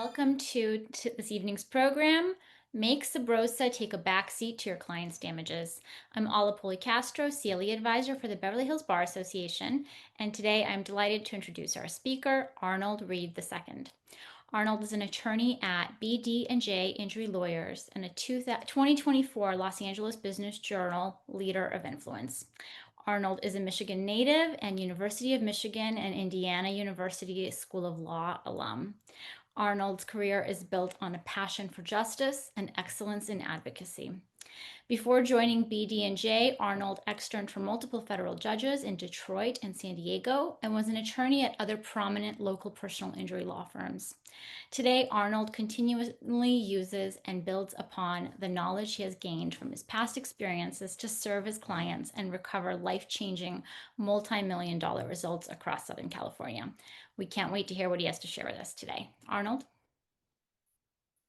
welcome to this evening's program. Make Sabrosa take a backseat to your client's damages. I'm Ala Policastro, CLE advisor for the Beverly Hills Bar Association, and today I'm delighted to introduce our speaker, Arnold Reed II. Arnold is an attorney at BD&J Injury Lawyers and a 2024 Los Angeles Business Journal Leader of Influence. Arnold is a Michigan native and University of Michigan and Indiana University School of Law alum. Arnold's career is built on a passion for justice and excellence in advocacy. Before joining BD&J, Arnold externed for multiple federal judges in Detroit and San Diego and was an attorney at other prominent local personal injury law firms. Today, Arnold continually uses and builds upon the knowledge he has gained from his past experiences to serve his clients and recover life-changing multi-million-dollar results across Southern California. We can't wait to hear what he has to share with us today. Arnold?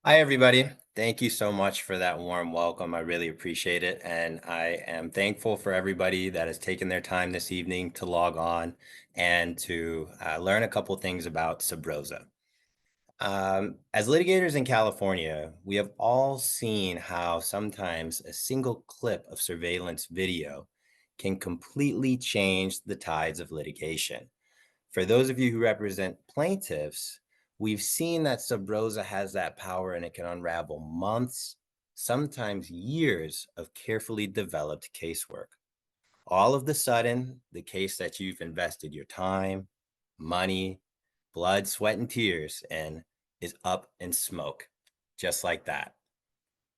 Hi, everybody. Thank you so much for that warm welcome. I really appreciate it. And I am thankful for everybody that has taken their time this evening to log on and to learn a couple things about Sabrosa. As litigators in California, we have all seen how sometimes a single clip of surveillance video can completely change the tides of litigation. For those of you who represent plaintiffs, we've seen that sub rosa has that power and it can unravel months, sometimes years of carefully developed casework. All of the sudden, the case that you've invested your time, money, blood, sweat, and tears in is up in smoke, just like that.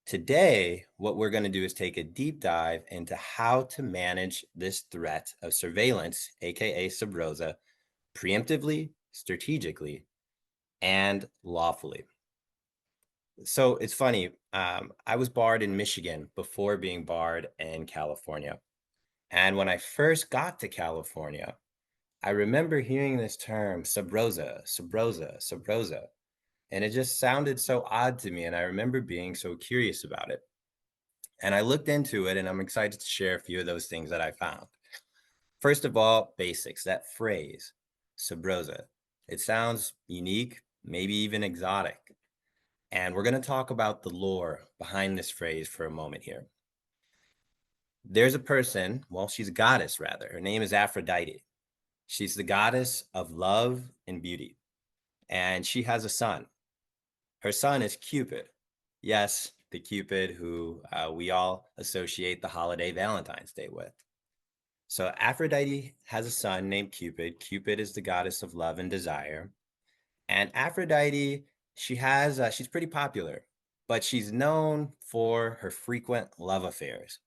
Today, what we're going to do is take a deep dive into how to manage this threat of surveillance, aka sub rosa, preemptively, strategically, and lawfully. So it's funny. I was barred in Michigan before being barred in California. And when I first got to California, I remember hearing this term, sub rosa, sub rosa, sub rosa. And it just sounded so odd to me. And I remember being so curious about it. And I looked into it, and I'm excited to share a few of those things that I found. First of all, basics, that phrase, sub rosa. It sounds unique, maybe even exotic. And we're going to talk about the lore behind this phrase for a moment here. There's a person, well, she's a goddess rather. Her name is Aphrodite. She's the goddess of love and beauty. And she has a son. Her son is Cupid. Yes, the Cupid who we all associate the holiday Valentine's Day with. So Aphrodite has a son named Cupid. Cupid is the goddess of love and desire. And Aphrodite, she's pretty popular, but she's known for her frequent love affairs.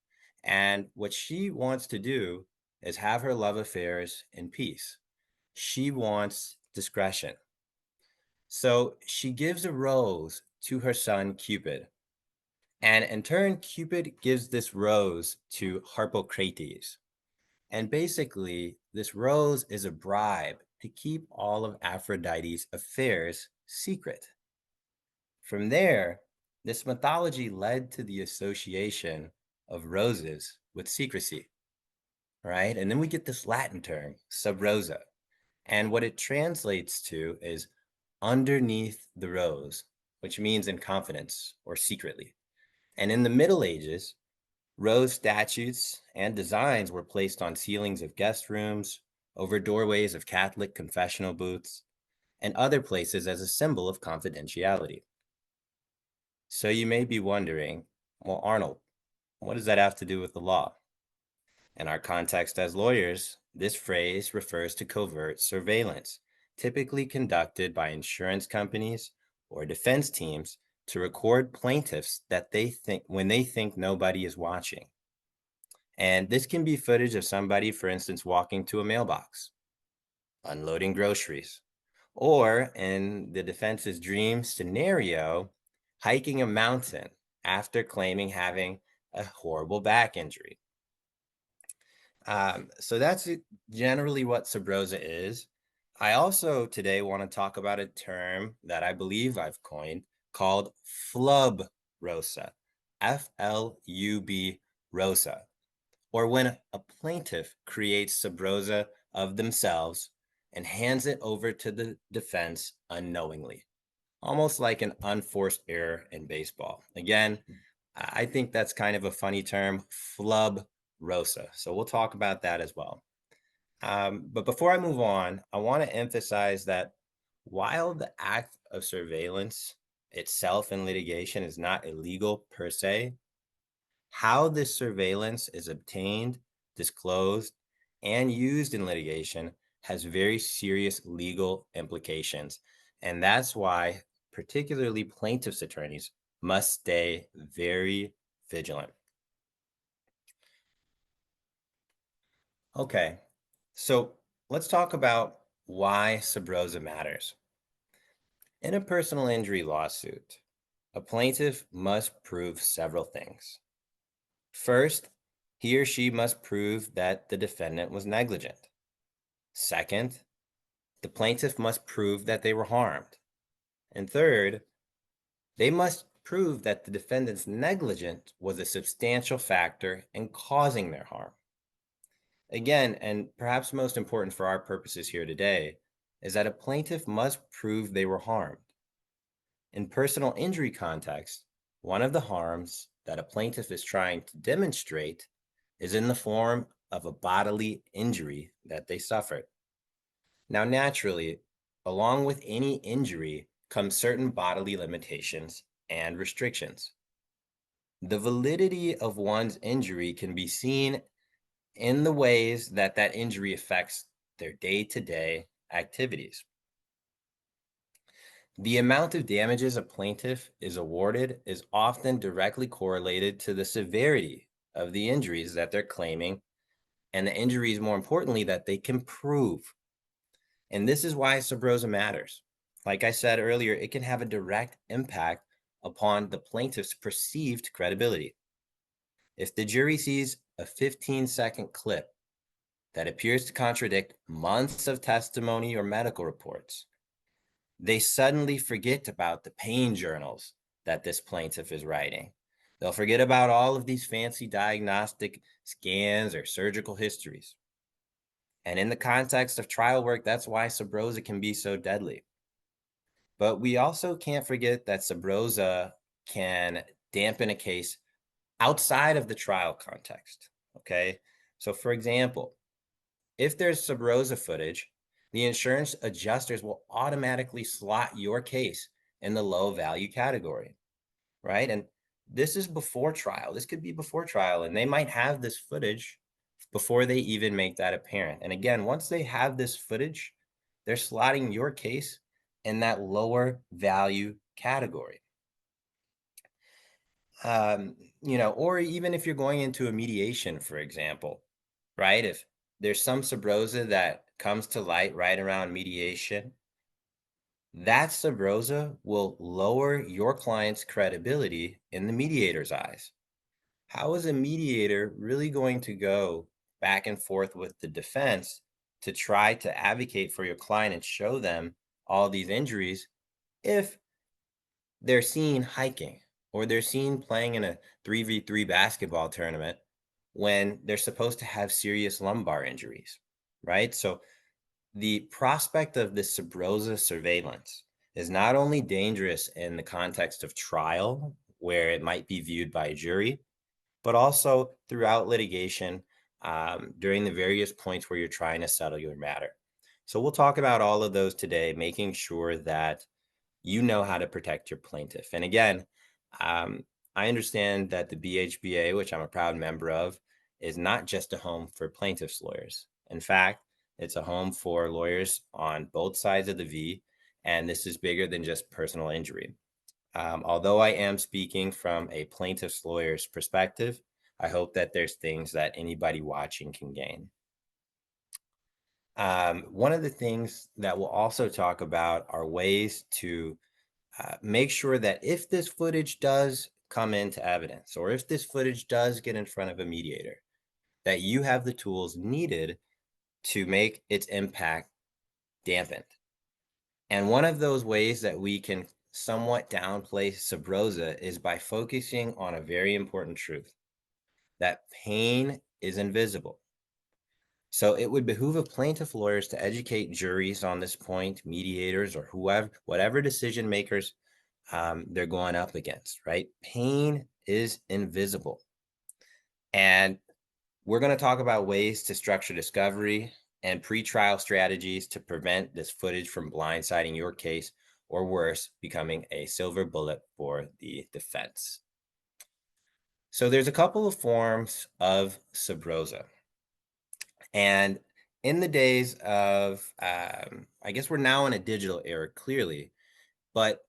And what she wants to do is have her love affairs in peace. She wants discretion. So she gives a rose to her son Cupid. And in turn, Cupid gives this rose to Harpocrates. And basically, this rose is a bribe to keep all of Aphrodite's affairs secret. From there, this mythology led to the association of roses with secrecy, right? And then we get this Latin term, sub rosa. And what it translates to is underneath the rose, which means in confidence or secretly. And in the Middle Ages, rose statues and designs were placed on ceilings of guest rooms, over doorways of Catholic confessional booths, and other places as a symbol of confidentiality. So you may be wondering, well, Arnold, what does that have to do with the law? In our context as lawyers, this phrase refers to covert surveillance, typically conducted by insurance companies or defense teams to record plaintiffs that when they think nobody is watching. And this can be footage of somebody, for instance, walking to a mailbox, unloading groceries, or in the defense's dream scenario, hiking a mountain after claiming having a horrible back injury. So that's generally what sub rosa is. I also today want to talk about a term that I believe I've coined called flub rosa, F-L-U-B rosa, or when a plaintiff creates sub rosa of themselves and hands it over to the defense unknowingly, almost like an unforced error in baseball. Again, I think that's kind of a funny term, flub Rosa. So we'll talk about that as well. But before I move on, I want to emphasize that while the act of surveillance itself in litigation is not illegal per se, how this surveillance is obtained, disclosed, and used in litigation has very serious legal implications. And that's why, particularly plaintiffs' attorneys, must stay very vigilant. Okay, so let's talk about why sub rosa matters. In a personal injury lawsuit, a plaintiff must prove several things. First, he or she must prove that the defendant was negligent. Second, the plaintiff must prove that they were harmed. And third, they must prove that the defendant's negligence was a substantial factor in causing their harm. Again, and perhaps most important for our purposes here today, is that a plaintiff must prove they were harmed. In personal injury context, one of the harms that a plaintiff is trying to demonstrate is in the form of a bodily injury that they suffered. Now, naturally, along with any injury comes certain bodily limitations and restrictions. The validity of one's injury can be seen in the ways that that injury affects their day-to-day activities. The amount of damages a plaintiff is awarded is often directly correlated to the severity of the injuries that they're claiming and the injuries, more importantly, that they can prove. And this is why sub rosa matters. Like I said earlier, it can have a direct impact upon the plaintiff's perceived credibility. If the jury sees a 15-second clip that appears to contradict months of testimony or medical reports, they suddenly forget about the pain journals that this plaintiff is writing. They'll forget about all of these fancy diagnostic scans or surgical histories. And in the context of trial work, that's why sub rosa can be so deadly. But we also can't forget that sub rosa can dampen a case outside of the trial context. Okay. So, for example, if there's sub rosa footage, the insurance adjusters will automatically slot your case in the low value category, right? And this is before trial. This could be before trial, and they might have this footage before they even make that apparent. And again, once they have this footage, they're slotting your case in that lower value category. Or even if you're going into a mediation, for example, right? If there's some sub rosa that comes to light right around mediation, that sub rosa will lower your client's credibility in the mediator's eyes. How is a mediator really going to go back and forth with the defense to try to advocate for your client and show them all these injuries if they're seen hiking or they're seen playing in a 3v3 basketball tournament when they're supposed to have serious lumbar injuries, right? So the prospect of this sub rosa surveillance is not only dangerous in the context of trial, where it might be viewed by a jury, but also throughout litigation during the various points where you're trying to settle your matter. So we'll talk about all of those today, making sure that you know how to protect your plaintiff. And again, um, I understand that the BHBA, which I'm a proud member of, is not just a home for plaintiffs' lawyers. In fact, it's a home for lawyers on both sides of the V, and this is bigger than just personal injury. Although I am speaking from a plaintiff's lawyer's perspective, I hope that there's things that anybody watching can gain. One of the things that we'll also talk about are ways to make sure that if this footage does come into evidence, or if this footage does get in front of a mediator, that you have the tools needed to make its impact dampened. And one of those ways that we can somewhat downplay sub rosa is by focusing on a very important truth, that pain is invisible. So it would behoove of plaintiff lawyers to educate juries on this point, mediators or whoever, whatever decision makers they're going up against, right? Pain is invisible. And we're going to talk about ways to structure discovery and pretrial strategies to prevent this footage from blindsiding your case or worse, becoming a silver bullet for the defense. So there's a couple of forms of sub rosa. And in the days of, I guess we're now in a digital era, clearly, but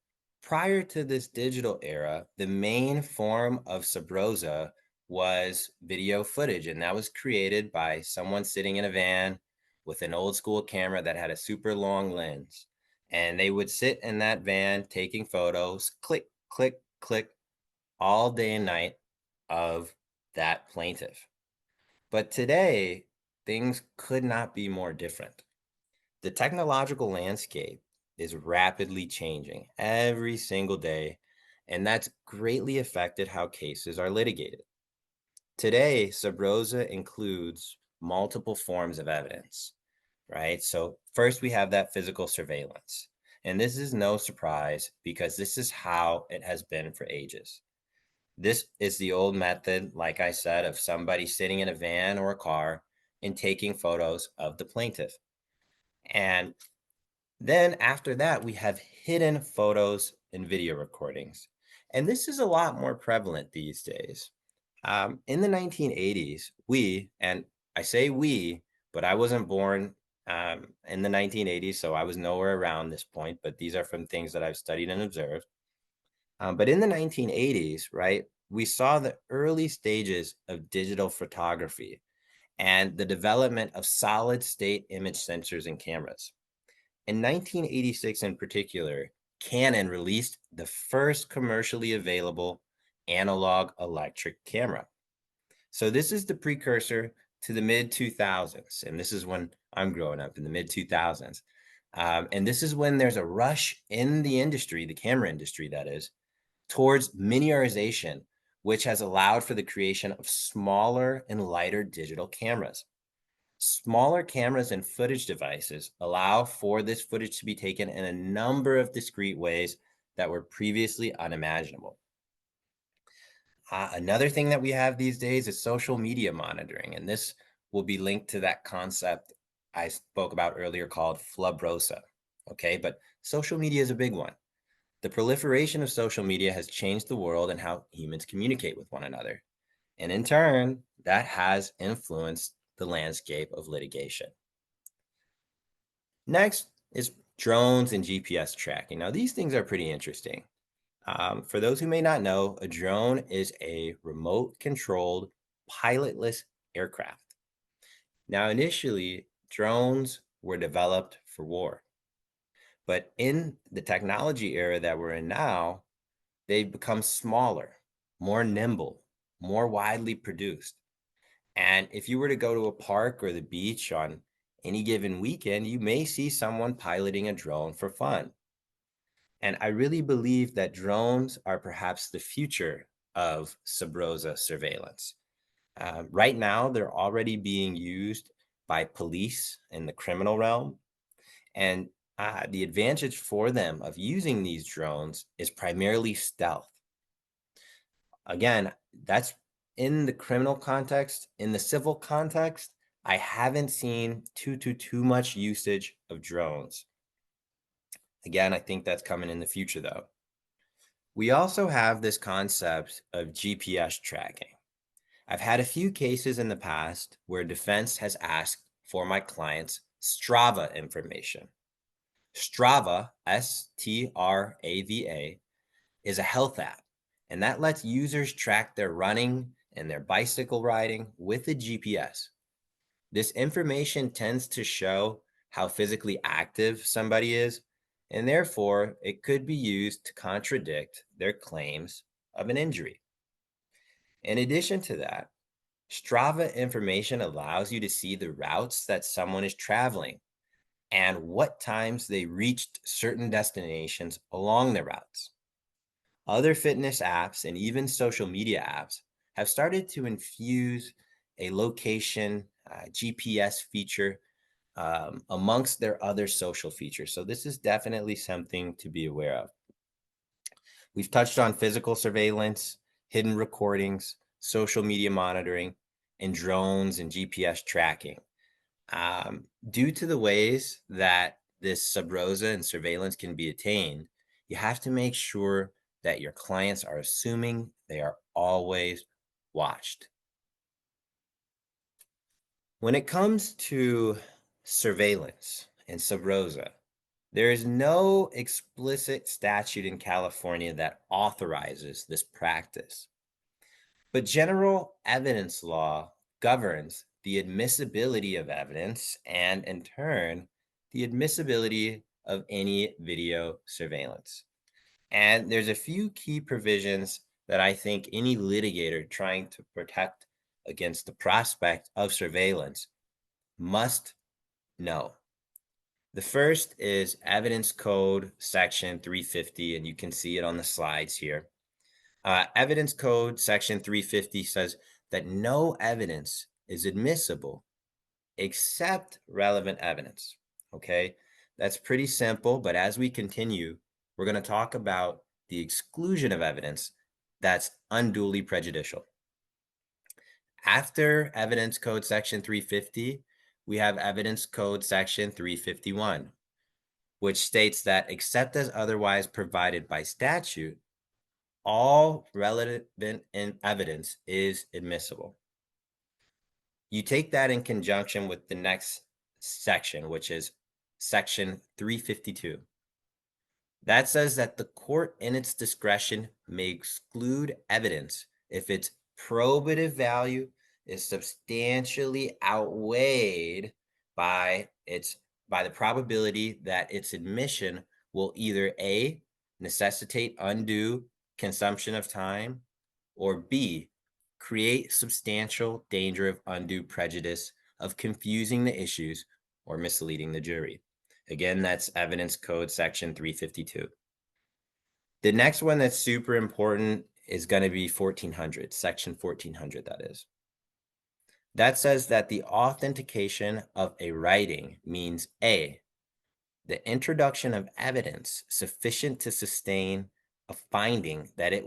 prior to this digital era, the main form of sub rosa was video footage, and that was created by someone sitting in a van with an old school camera that had a super long lens. And they would sit in that van taking photos, click, click, click, all day and night of that plaintiff. But today, things could not be more different. The technological landscape is rapidly changing every single day, and that's greatly affected how cases are litigated. Today, sub rosa includes multiple forms of evidence, right? So, first, we have that physical surveillance. And this is no surprise because this is how it has been for ages. This is the old method, like I said, of somebody sitting in a van or a car and taking photos of the plaintiff. And then after that, we have hidden photos and video recordings. And this is a lot more prevalent these days. In the 1980s, and I say we, but I wasn't born in the 1980s, so I was nowhere around this point, but these are from things that I've studied and observed. But in the 1980s, right, we saw the early stages of digital photography and the development of solid state image sensors and cameras. In 1986, in particular, Canon released the first commercially available analog electric camera. So, this is the precursor to the mid 2000s. And this is when I'm growing up in the mid 2000s. And this is when there's a rush in the industry, the camera industry, that is, towards miniaturization, which has allowed for the creation of smaller and lighter digital cameras. Smaller cameras and footage devices allow for this footage to be taken in a number of discrete ways that were previously unimaginable. Another thing that we have these days is social media monitoring, and this will be linked to that concept I spoke about earlier called flub rosa. Okay, but social media is a big one. The proliferation of social media has changed the world and how humans communicate with one another. And in turn, that has influenced the landscape of litigation. Next is drones and GPS tracking. Now, these things are pretty interesting. For those who may not know, a drone is a remote controlled, pilotless aircraft. Now, initially, drones were developed for war. But in the technology era that we're in now, they've become smaller, more nimble, more widely produced. And if you were to go to a park or the beach on any given weekend, you may see someone piloting a drone for fun. And I really believe that drones are perhaps the future of sub rosa surveillance. Right now, they're already being used by police in the criminal realm. And the advantage for them of using these drones is primarily stealth. Again, that's in the criminal context. In the civil context, I haven't seen too much usage of drones. Again, I think that's coming in the future, though. We also have this concept of GPS tracking. I've had a few cases in the past where defense has asked for my client's Strava information. Strava, Strava, is a health app, and that lets users track their running and their bicycle riding with a GPS. This information tends to show how physically active somebody is, and therefore it could be used to contradict their claims of an injury. In addition to that, Strava information allows you to see the routes that someone is traveling and what times they reached certain destinations along the routes. Other fitness apps and even social media apps have started to infuse a location GPS feature, amongst their other social features. So this is definitely something to be aware of. We've touched on physical surveillance, hidden recordings, social media monitoring, and drones and GPS tracking. Due to the ways that this sub rosa and surveillance can be attained, you have to make sure that your clients are assuming they are always watched. When it comes to surveillance and sub rosa, there is no explicit statute in California that authorizes this practice. But general evidence law governs the admissibility of evidence and, in turn, the admissibility of any video surveillance. And there's a few key provisions that I think any litigator trying to protect against the prospect of surveillance must know. The first is Evidence Code Section 350, and you can see it on the slides here. Evidence Code Section 350 says that no evidence is admissible except relevant evidence. Okay, that's pretty simple, but as we continue, we're going to talk about the exclusion of evidence that's unduly prejudicial. After Evidence Code Section 350, we have Evidence Code Section 351, which states that except as otherwise provided by statute, all relevant evidence is admissible. You take that in conjunction with the next section, which is Section 352. That says that the court, in its discretion, may exclude evidence if its probative value is substantially outweighed by the probability that its admission will either A, necessitate undue consumption of time, or B, create substantial danger of undue prejudice, of confusing the issues, or misleading the jury. Again, that's Evidence Code Section 352. The next one that's super important is going to be 1400, Section 1400, that is. That says that the authentication of a writing means A, the introduction of evidence sufficient to sustain a finding that it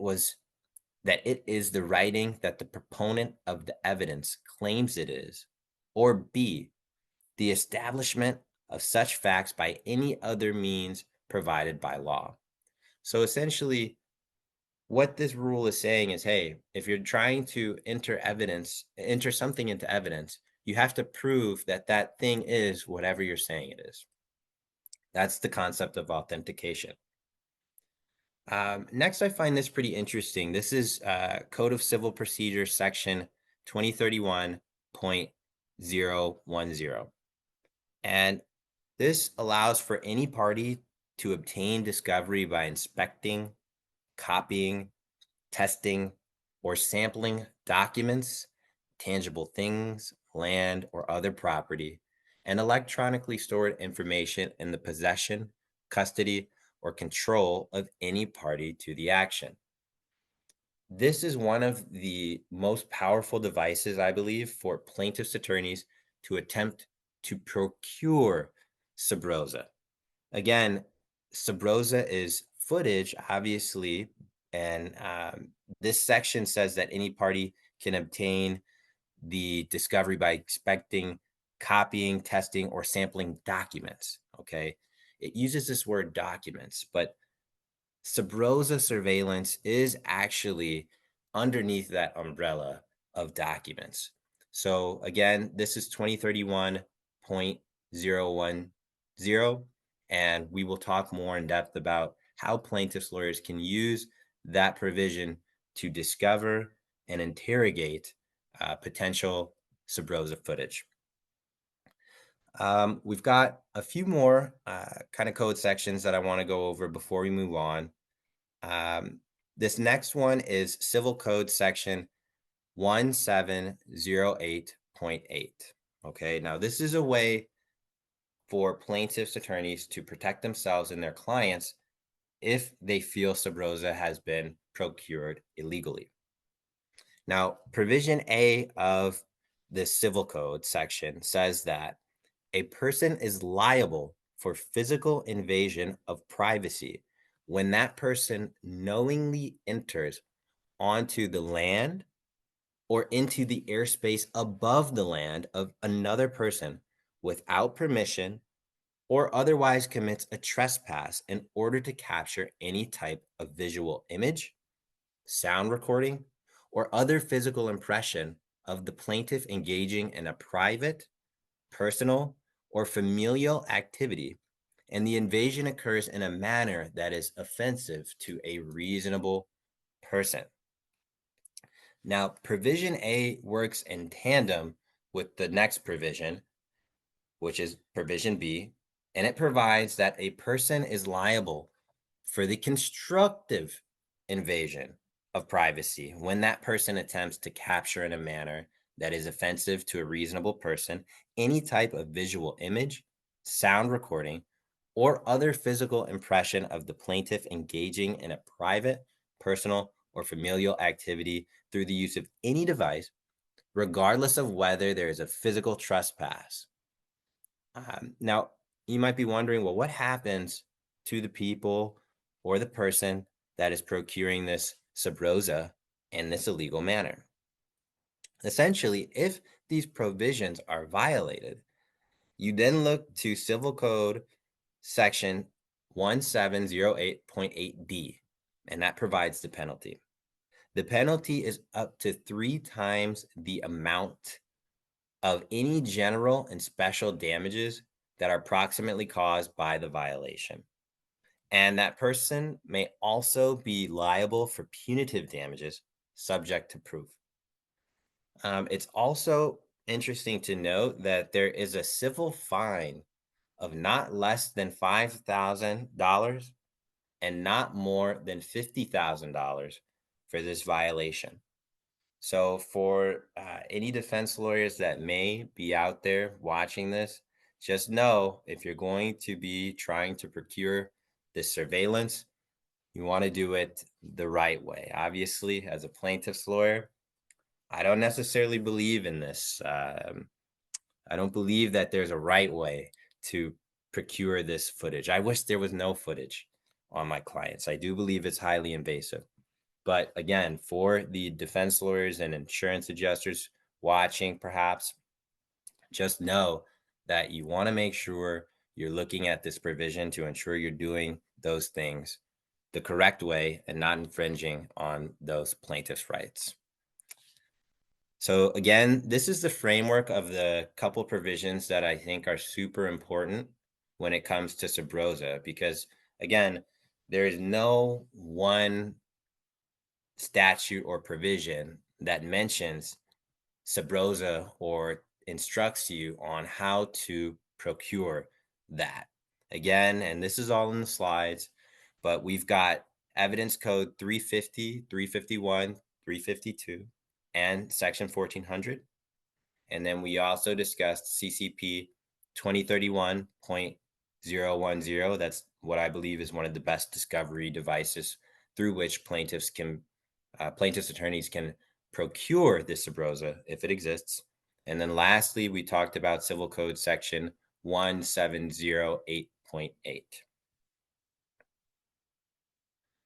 is the writing that the proponent of the evidence claims it is, or B, the establishment of such facts by any other means provided by law. So essentially, what this rule is saying is, hey, if you're trying to enter something into evidence, you have to prove that that thing is whatever you're saying it is. That's the concept of authentication. Next, I find this pretty interesting. This is Code of Civil Procedure, Section 2031.010. And this allows for any party to obtain discovery by inspecting, copying, testing, or sampling documents, tangible things, land, or other property, and electronically stored information in the possession, custody, or control of any party to the action. This is one of the most powerful devices, I believe, for plaintiffs' attorneys to attempt to procure sub rosa. Again, sub rosa is footage, obviously, and this section says that any party can obtain the discovery by inspecting, copying, testing, or sampling documents. Okay, it uses this word documents, but sub rosa surveillance is actually underneath that umbrella of documents. So again, this is 2031.010, and we will talk more in depth about how plaintiffs' lawyers can use that provision to discover and interrogate potential sub rosa footage. We've got a few more kind of code sections that I want to go over before we move on. This next one is Civil Code Section 1708.8. Okay, now this is a way for plaintiffs' attorneys to protect themselves and their clients if they feel sub rosa has been procured illegally. Now, Provision A of this civil code section says that a person is liable for physical invasion of privacy when that person knowingly enters onto the land or into the airspace above the land of another person without permission or otherwise commits a trespass in order to capture any type of visual image, sound recording, or other physical impression of the plaintiff engaging in a private, personal, or familial activity, and the invasion occurs in a manner that is offensive to a reasonable person. Now, provision A works in tandem with the next provision, which is provision B, and it provides that a person is liable for the constructive invasion of privacy when that person attempts to capture in a manner that is offensive to a reasonable person any type of visual image, sound recording, or other physical impression of the plaintiff engaging in a private, personal, or familial activity through the use of any device, regardless of whether there is a physical trespass. Now, you might be wondering, well, what happens to the people or the person that is procuring this sub rosa in this illegal manner? Essentially, if these provisions are violated, you then look to Civil Code Section 1708.8D, and that provides the penalty. The penalty is up to 3 times the amount of any general and special damages that are proximately caused by the violation. And that person may also be liable for punitive damages subject to proof. It's also interesting to note that there is a civil fine of not less than $5,000 and not more than $50,000 for this violation. So, for any defense lawyers that may be out there watching this, just know if you're going to be trying to procure this surveillance, you want to do it the right way. Obviously, as a plaintiff's lawyer, I don't necessarily believe in this. I don't believe that there's a right way to procure this footage. I wish there was no footage on my clients. I do believe it's highly invasive. But again, for the defense lawyers and insurance adjusters watching, perhaps, just know that you want to make sure you're looking at this provision to ensure you're doing those things the correct way and not infringing on those plaintiffs' rights. So again, this is the framework of the couple provisions that I think are super important when it comes to sub rosa, because again, there is no one statute or provision that mentions sub rosa or instructs you on how to procure that. Again, and this is all in the slides, but we've got evidence code 350, 351, 352, and section 1400. And then we also discussed CCP 2031.010. That's what I believe is one of the best discovery devices through which plaintiffs attorneys can procure this sub rosa if it exists. And then lastly, we talked about Civil Code Section 1708.8.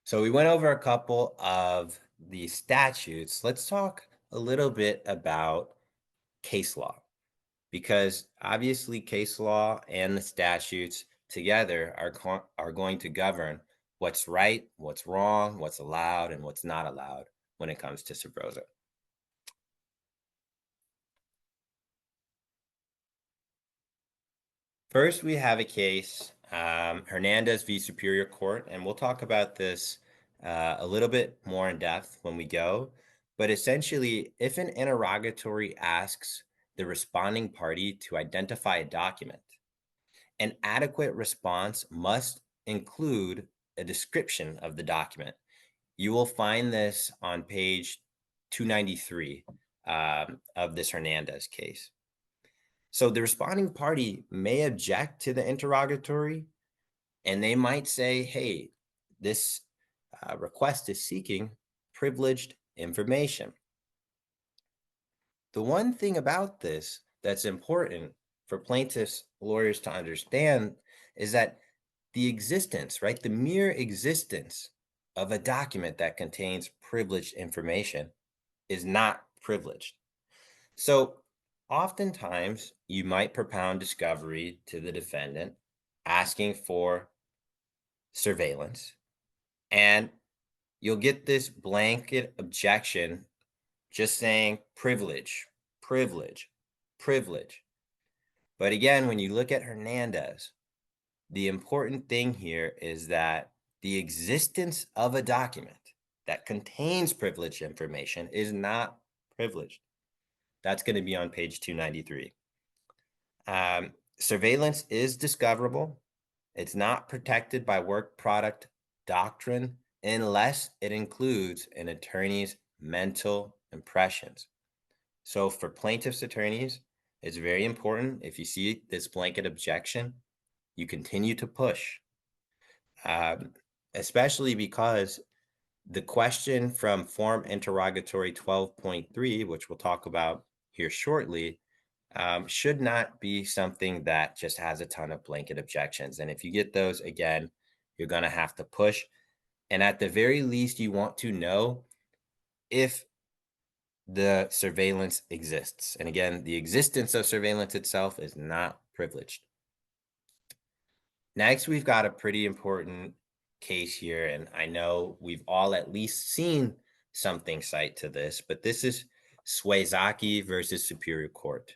So we went over a couple of the statutes. Let's talk a little bit about case law, because obviously case law and the statutes together are going to govern what's right, what's wrong, what's allowed, and what's not allowed when it comes to sub rosa. First, we have a case, Hernandez v. Superior Court, and we'll talk about this a little bit more in depth when we go. But essentially, if an interrogatory asks the responding party to identify a document, an adequate response must include a description of the document. You will find this on page 293 of this Hernandez case. So the responding party may object to the interrogatory, and they might say, hey, this request is seeking privileged information. The one thing about this that's important for plaintiffs' lawyers to understand is that the existence, right, the mere existence of a document that contains privileged information is not privileged. So, oftentimes, you might propound discovery to the defendant asking for surveillance, and you'll get this blanket objection just saying privilege, privilege, privilege. But again, when you look at Hernandez, the important thing here is that the existence of a document that contains privileged information is not privileged. That's going to be on page 293. Surveillance is discoverable. It's not protected by work product doctrine unless it includes an attorney's mental impressions. So for plaintiff's attorneys, it's very important. If you see this blanket objection, you continue to push, um, especially because the question from Form Interrogatory 12.3, which we'll talk about here shortly, should not be something that just has a ton of blanket objections. And if you get those, again, you're going to have to push. And at the very least, you want to know if the surveillance exists. And again, the existence of surveillance itself is not privileged. Next, we've got a pretty important case here, and I know we've all at least seen something cite to this, but this is Swayzaki versus Superior Court.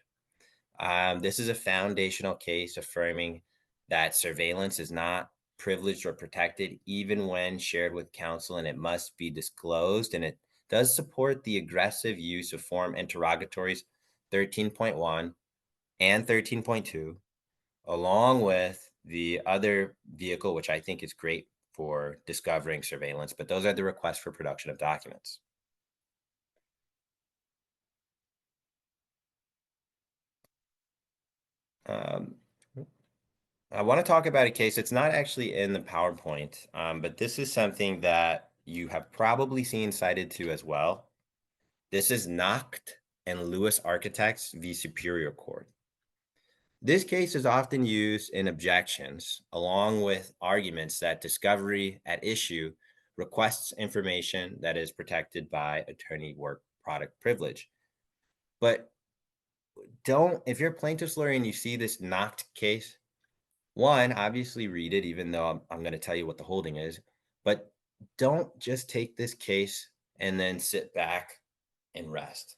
This is a foundational case affirming that surveillance is not privileged or protected, even when shared with counsel, and it must be disclosed. And it does support the aggressive use of form interrogatories 13.1 and 13.2, along with the other vehicle, which I think is great for discovering surveillance, but those are the requests for production of documents. Um, I want to talk about a case. It's not actually in the PowerPoint, but this is something that you have probably seen cited to as well. This is Nacht and Lewis Architects v. Superior Court. This case is often used in objections, along with arguments that discovery at issue requests information that is protected by attorney work product privilege. But if you're a plaintiff's lawyer and you see this Nacht case, one, obviously read it, even though I'm going to tell you what the holding is, but don't just take this case and then sit back and rest.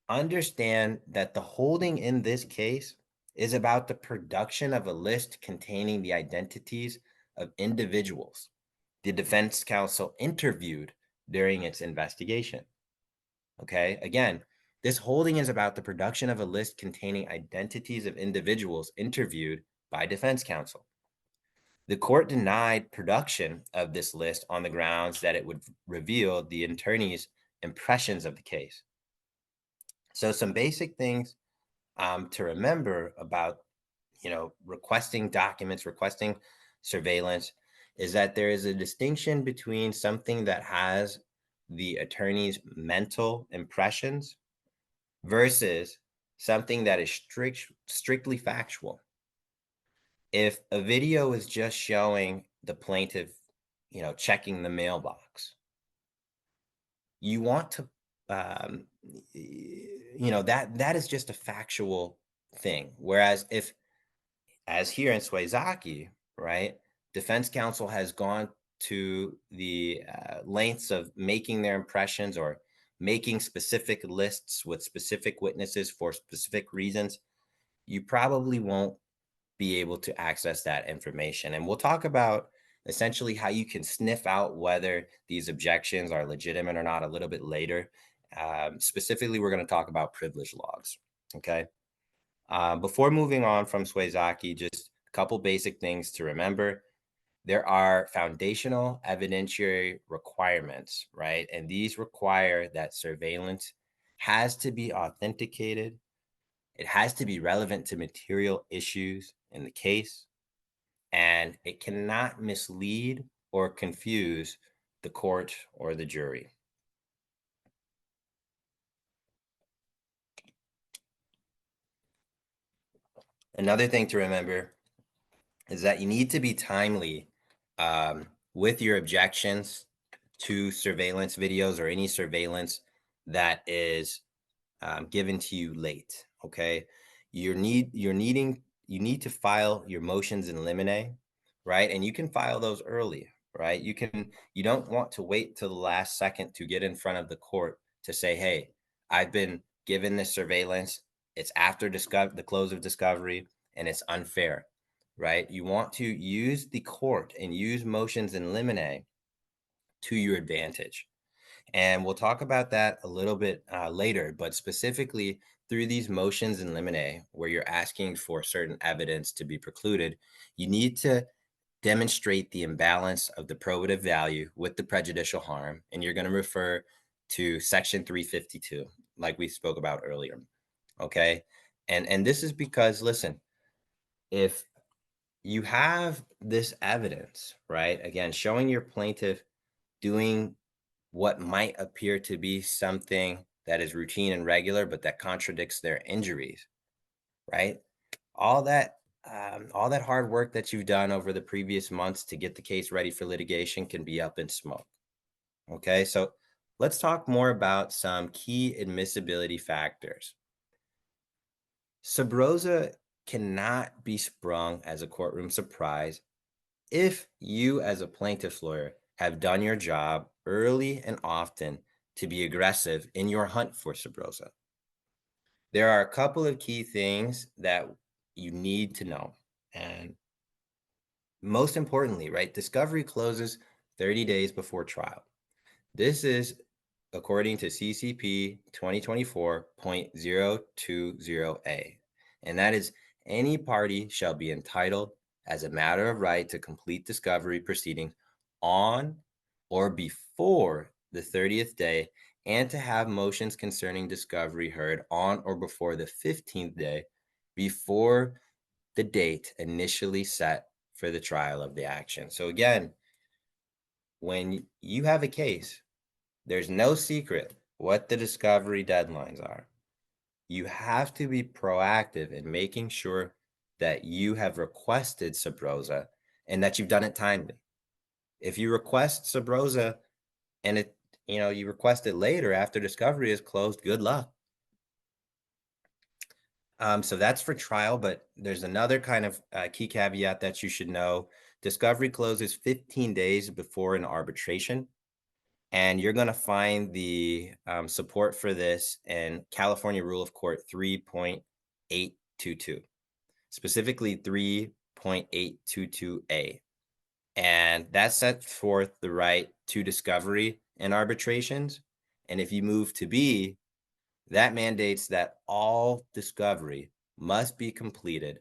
Understand that the holding in this case is about the production of a list containing the identities of individuals the defense counsel interviewed during its investigation. Okay, again, this holding is about the production of a list containing identities of individuals interviewed by defense counsel. The court denied production of this list on the grounds that it would reveal the attorney's impressions of the case. So some basic things to remember about, requesting documents, requesting surveillance, is that there is a distinction between something that has the attorney's mental impressions versus something that is strictly factual. If a video is just showing the plaintiff, checking the mailbox, you want to, that is just a factual thing. Whereas if, as here in Swayzaki, right, defense counsel has gone to the lengths of making their impressions or making specific lists with specific witnesses for specific reasons, you probably won't be able to access that information. And we'll talk about essentially how you can sniff out whether these objections are legitimate or not a little bit later. Specifically, we're going to talk about privilege logs. Okay. Before moving on from Swayzaki, just a couple basic things to remember. There are foundational evidentiary requirements, right? And these require that surveillance has to be authenticated. It has to be relevant to material issues in the case, and it cannot mislead or confuse the court or the jury. Another thing to remember is that you need to be timely with your objections to surveillance videos or any surveillance that is given to you late. Okay, you need to file your motions in limine, right? And you can file those early, right? You don't want to wait till the last second to get in front of the court to say, hey, I've been given this surveillance. It's after the close of discovery, and it's unfair, right? You want to use the court and use motions in limine to your advantage. And we'll talk about that a little bit later, but specifically through these motions in limine, where you're asking for certain evidence to be precluded, you need to demonstrate the imbalance of the probative value with the prejudicial harm. And you're going to refer to Section 352, like we spoke about earlier. Okay. And this is because, listen, if you have this evidence, right, again, showing your plaintiff doing what might appear to be something that is routine and regular, but that contradicts their injuries, right? All that, all that hard work that you've done over the previous months to get the case ready for litigation can be up in smoke. Okay, so let's talk more about some key admissibility factors. Sub rosa cannot be sprung as a courtroom surprise if you, as a plaintiff's lawyer, have done your job early and often to be aggressive in your hunt for sub rosa. There are a couple of key things that you need to know. And most importantly, right, discovery closes 30 days before trial. This is according to CCP 2024.020A. And that is, any party shall be entitled as a matter of right to complete discovery proceedings on or before the 30th day, and to have motions concerning discovery heard on or before the 15th day before the date initially set for the trial of the action. So again, when you have a case, there's no secret what the discovery deadlines are. You have to be proactive in making sure that you have requested sub rosa and that you've done it timely. If you request sub rosa and you request it later after discovery is closed, good luck. So that's for trial, but there's another kind of key caveat that you should know. Discovery closes 15 days before an arbitration. And you're going to find the support for this in California Rule of Court 3.822, specifically 3.822A. And that sets forth the right to discovery in arbitrations. And if you move to B, that mandates that all discovery must be completed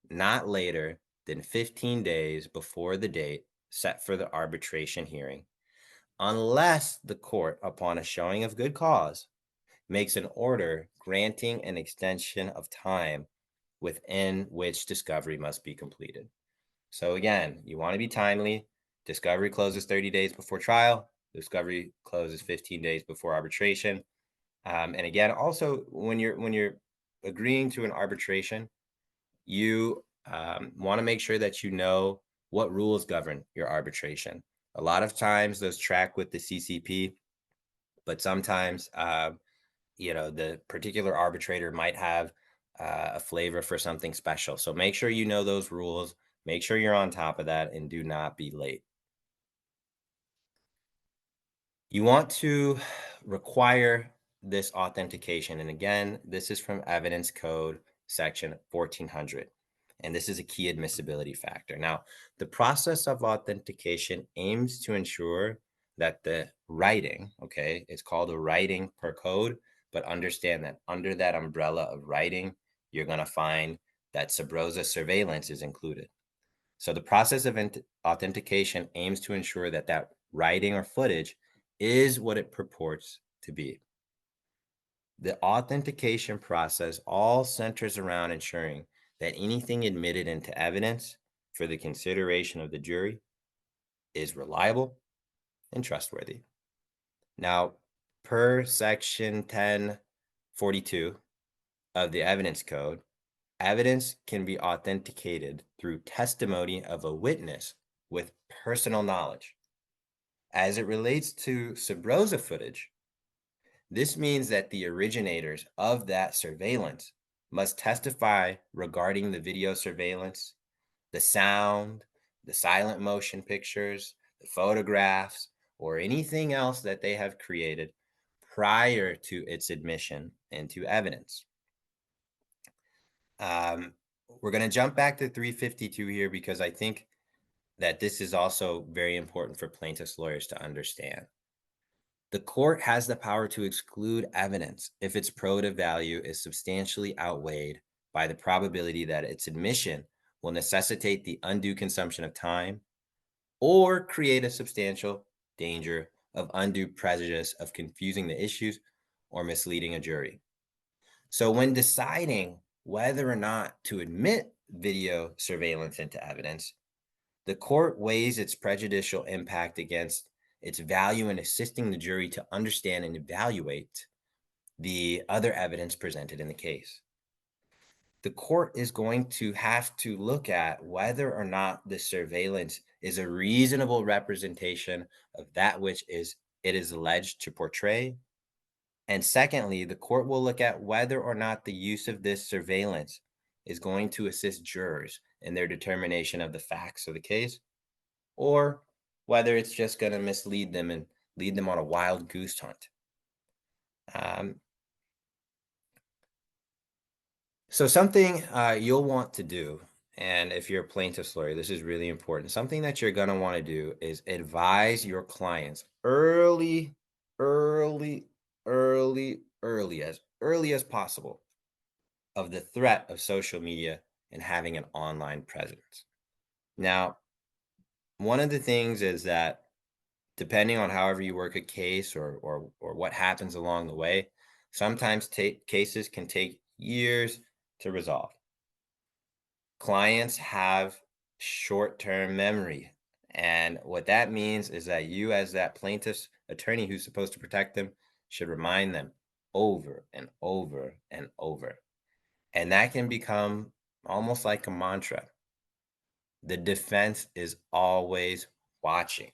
not later than 15 days before the date set for the arbitration hearing, unless the court, upon a showing of good cause, makes an order granting an extension of time within which discovery must be completed. So again, you want to be timely. Discovery closes 30 days before trial. Discovery closes 15 days before arbitration. And again, also when you're agreeing to an arbitration, you want to make sure that you know what rules govern your arbitration. A lot of times those track with the CCP, but sometimes the particular arbitrator might have a flavor for something special. So make sure you know those rules. Make sure you're on top of that, and do not be late. You want to require this authentication. And again, this is from Evidence Code section 1400. And this is a key admissibility factor. Now, the process of authentication aims to ensure that the writing, okay, it's called a writing per code, but understand that under that umbrella of writing, you're going to find that sub rosa surveillance is included. So the process of authentication aims to ensure that that writing or footage is what it purports to be. The authentication process all centers around ensuring that anything admitted into evidence for the consideration of the jury is reliable and trustworthy. Now, per section 1042 of the Evidence Code, Evidence can be authenticated through testimony of a witness with personal knowledge. As it relates to sub rosa footage, this means that the originators of that surveillance must testify regarding the video surveillance, the sound, the silent motion pictures, the photographs, or anything else that they have created prior to its admission into evidence. Um, we're going to jump back to 352 here because I think that this is also very important for plaintiffs' lawyers to understand. The court has the power to exclude evidence if its probative value is substantially outweighed by the probability that its admission will necessitate the undue consumption of time or create a substantial danger of undue prejudice of confusing the issues or misleading a jury. So, when deciding whether or not to admit video surveillance into evidence, the court weighs its prejudicial impact against its value in assisting the jury to understand and evaluate the other evidence presented in the case. The court is going to have to look at whether or not the surveillance is a reasonable representation of that which it is alleged to portray. And secondly, the court will look at whether or not the use of this surveillance is going to assist jurors in their determination of the facts of the case, or whether it's just going to mislead them and lead them on a wild goose hunt. Um, so something you'll want to do, and if you're a plaintiff's lawyer, this is really important. Something that you're going to want to do is advise your clients early, early, early as possible of the threat of social media and having an online presence. Now, one of the things is that depending on however you work a case or what happens along the way, sometimes cases can take years to resolve. Clients have short-term memory, and what that means is that you, as that plaintiff's attorney who's supposed to protect them, should remind them over and over and over. And that can become almost like a mantra. The defense is always watching.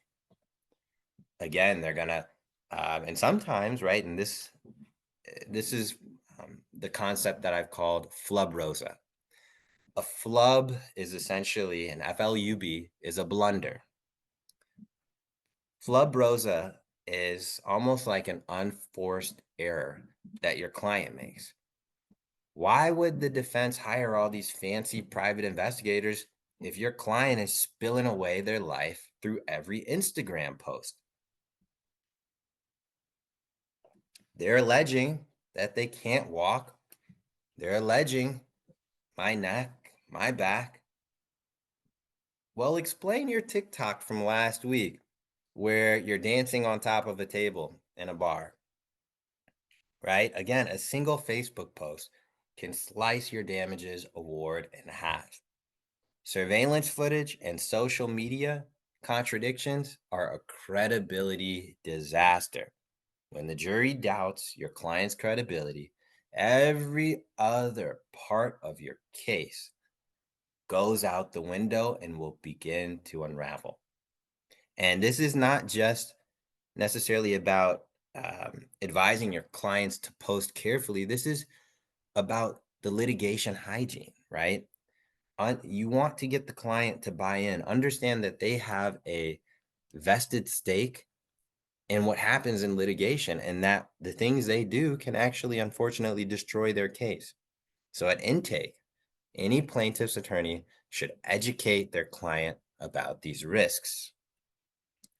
Again, they're gonna, and sometimes, right? And this is the concept that I've called flub rosa. A flub is essentially an FLUB is a blunder. Flub rosa is almost like an unforced error that your client makes. Why would the defense hire all these fancy private investigators if your client is spilling away their life through every Instagram post? They're alleging that they can't walk. They're alleging my neck, my back. Well, explain your TikTok from last week where you're dancing on top of a table in a bar, right? Again, a single Facebook post can slice your damages award in half. Surveillance footage and social media contradictions are a credibility disaster. When the jury doubts your client's credibility, every other part of your case goes out the window and will begin to unravel. And this is not just necessarily about advising your clients to post carefully. This is about the litigation hygiene, right? You want to get the client to buy in, understand that they have a vested stake in what happens in litigation and that the things they do can actually, unfortunately, destroy their case. So at intake, any plaintiff's attorney should educate their client about these risks.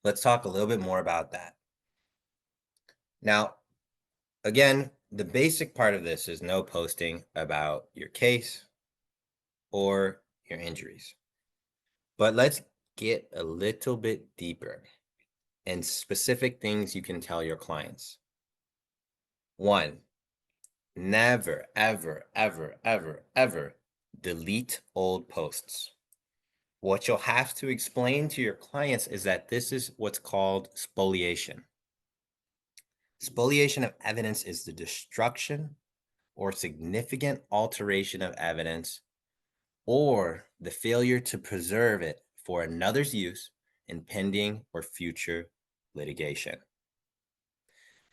Let's talk a little bit more about that. Now, again, the basic part of this is no posting about your case or your injuries. But let's get a little bit deeper and specific things you can tell your clients. One, never, ever, ever, ever, ever delete old posts. What you'll have to explain to your clients is that this is what's called spoliation. Spoliation of evidence is the destruction or significant alteration of evidence, or the failure to preserve it for another's use in pending or future litigation.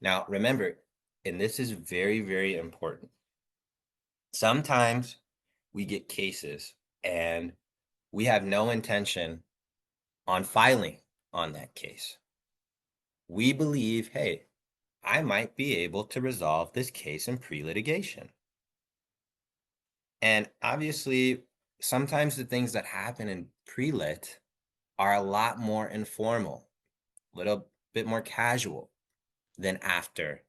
Now, remember, and this is very, very important. Sometimes we get cases and we have no intention on filing on that case. We believe, hey, I might be able to resolve this case in pre-litigation. And obviously, sometimes the things that happen in pre-lit are a lot more informal, a little bit more casual than after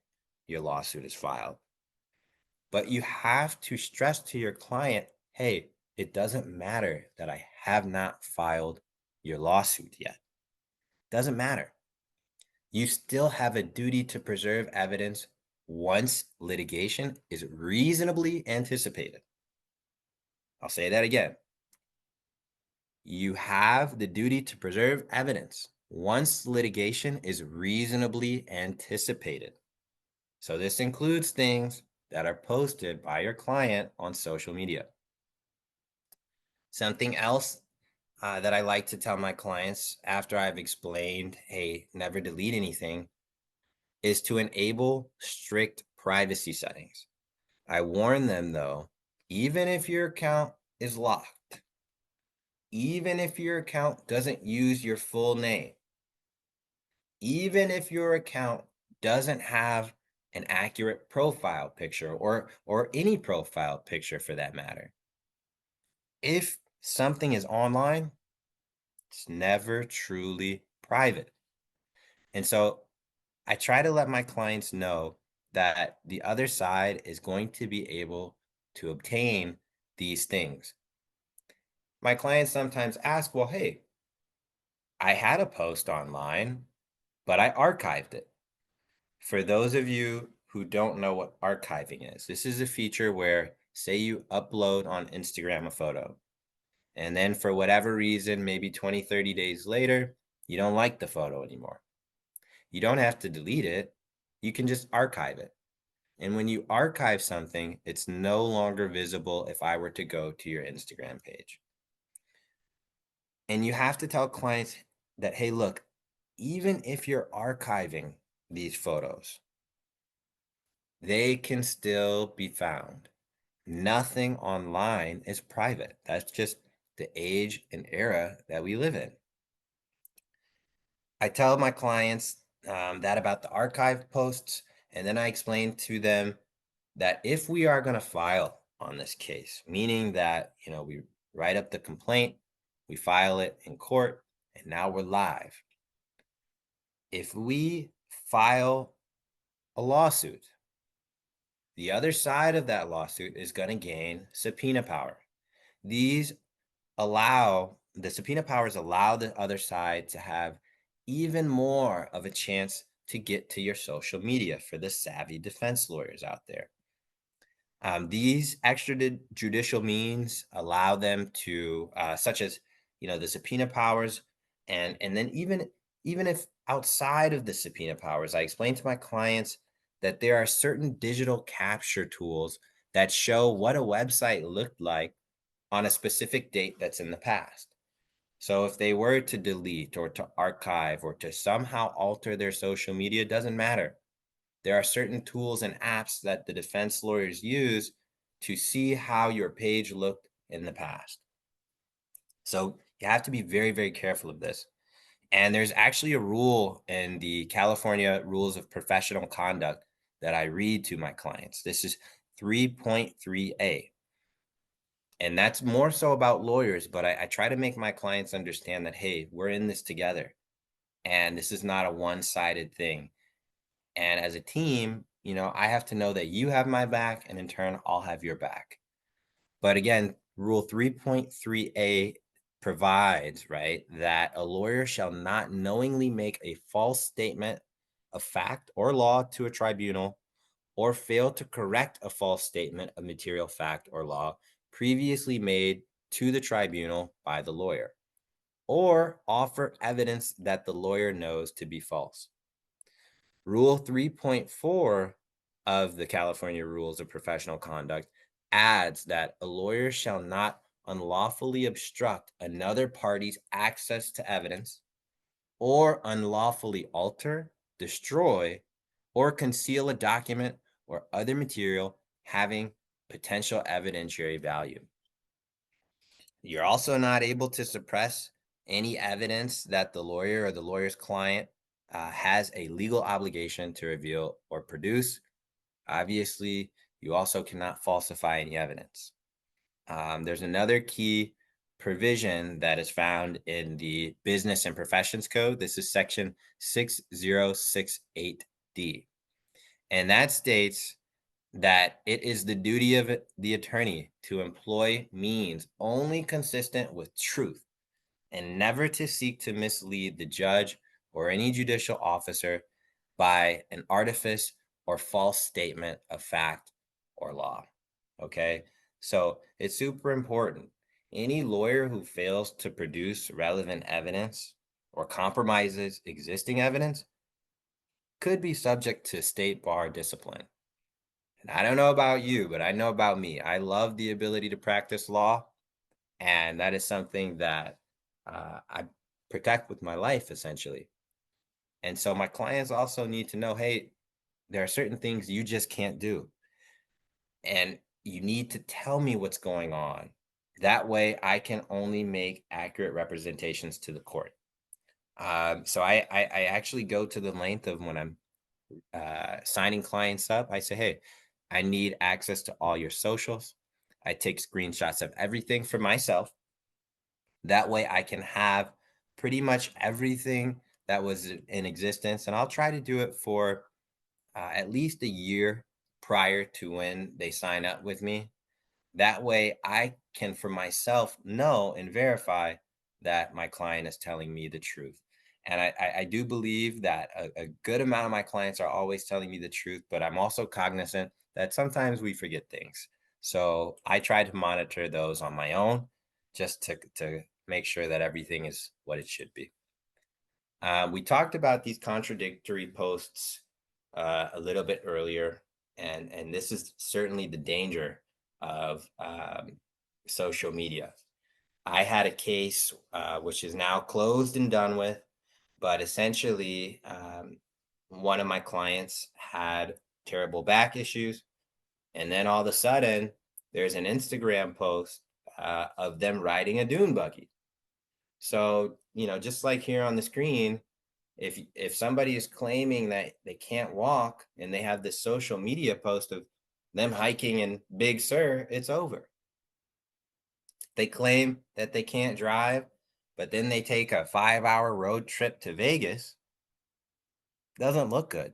your lawsuit is filed. But you have to stress to your client, hey, it doesn't matter that I have not filed your lawsuit yet. Doesn't matter. You still have a duty to preserve evidence once litigation is reasonably anticipated. I'll say that again. You have the duty to preserve evidence once litigation is reasonably anticipated. So this includes things that are posted by your client on social media. Something else that I like to tell my clients after I've explained, hey, never delete anything, is to enable strict privacy settings. I warn them though, even if your account is locked, even if your account doesn't use your full name, even if your account doesn't have an accurate profile picture or any profile picture for that matter, if something is online, it's never truly private. And so I try to let my clients know that the other side is going to be able to obtain these things. My clients sometimes ask, well, hey, I had a post online, but I archived it. For those of you who don't know what archiving is, this is a feature where, say, you upload on Instagram a photo, and then for whatever reason, maybe 20, 30 days later, you don't like the photo anymore. You don't have to delete it. You can just archive it. And when you archive something, it's no longer visible if I were to go to your Instagram page. And you have to tell clients that, hey, look, even if you're archiving these photos, they can still be found. Nothing online is private. That's just the age and era that we live in. I tell my clients that about the archive posts, and then I explain to them that if we are going to file on this case, meaning that, we write up the complaint, we file it in court, and now we're live. If we file a lawsuit, the other side of that lawsuit is going to gain subpoena power. The subpoena powers allow the other side to have even more of a chance to get to your social media for the savvy defense lawyers out there. These extrajudicial means allow them to, such as, the subpoena powers, and then even if outside of the subpoena powers, I explain to my clients that there are certain digital capture tools that show what a website looked like on a specific date that's in the past. So if they were to delete or to archive or to somehow alter their social media, doesn't matter. There are certain tools and apps that the defense lawyers use to see how your page looked in the past. So you have to be very, very careful of this. And there's actually a rule in the California Rules of Professional Conduct that I read to my clients. This is 3.3A. And that's more so about lawyers, but I try to make my clients understand that, hey, we're in this together. And this is not a one-sided thing. And as a team, I have to know that you have my back, and in turn, I'll have your back. But again, Rule 3.3A provides, right, that a lawyer shall not knowingly make a false statement of fact or law to a tribunal, or fail to correct a false statement of material fact or law previously made to the tribunal by the lawyer, or offer evidence that the lawyer knows to be false. Rule 3.4 of the California Rules of Professional Conduct adds that a lawyer shall not unlawfully obstruct another party's access to evidence or unlawfully alter, destroy, or conceal a document or other material having potential evidentiary value. You're also not able to suppress any evidence that the lawyer or the lawyer's client has a legal obligation to reveal or produce. Obviously, you also cannot falsify any evidence. There's another key provision that is found in the Business and Professions Code. This is section 6068D. And that states that it is the duty of the attorney to employ means only consistent with truth and never to seek to mislead the judge or any judicial officer by an artifice or false statement of fact or law. Okay. So it's super important. Any lawyer who fails to produce relevant evidence or compromises existing evidence could be subject to state bar discipline. And I don't know about you, but I know about me. I love the ability to practice law. And that is something that I protect with my life, essentially. And so my clients also need to know, hey, there are certain things you just can't do. And you need to tell me what's going on. That way I can only make accurate representations to the court. So I actually go to the length of when I'm signing clients up, I say, hey, I need access to all your socials. I take screenshots of everything for myself. That way I can have pretty much everything that was in existence. And I'll try to do it for at least a year prior to when they sign up with me. That way I can, for myself, know and verify that my client is telling me the truth. And I do believe that a good amount of my clients are always telling me the truth, but I'm also cognizant that sometimes we forget things. So I try to monitor those on my own just to make sure that everything is what it should be. We talked about these contradictory posts a little bit earlier, and this is certainly the danger of social media. I had a case which is now closed and done with, but essentially, one of my clients had terrible back issues, and then all of a sudden, there's an Instagram post of them riding a dune buggy. So, just like here on the screen, if somebody is claiming that they can't walk and they have this social media post of them hiking in Big Sur, it's over. They claim that they can't drive, but then they take a 5-hour road trip to Vegas. Doesn't look good.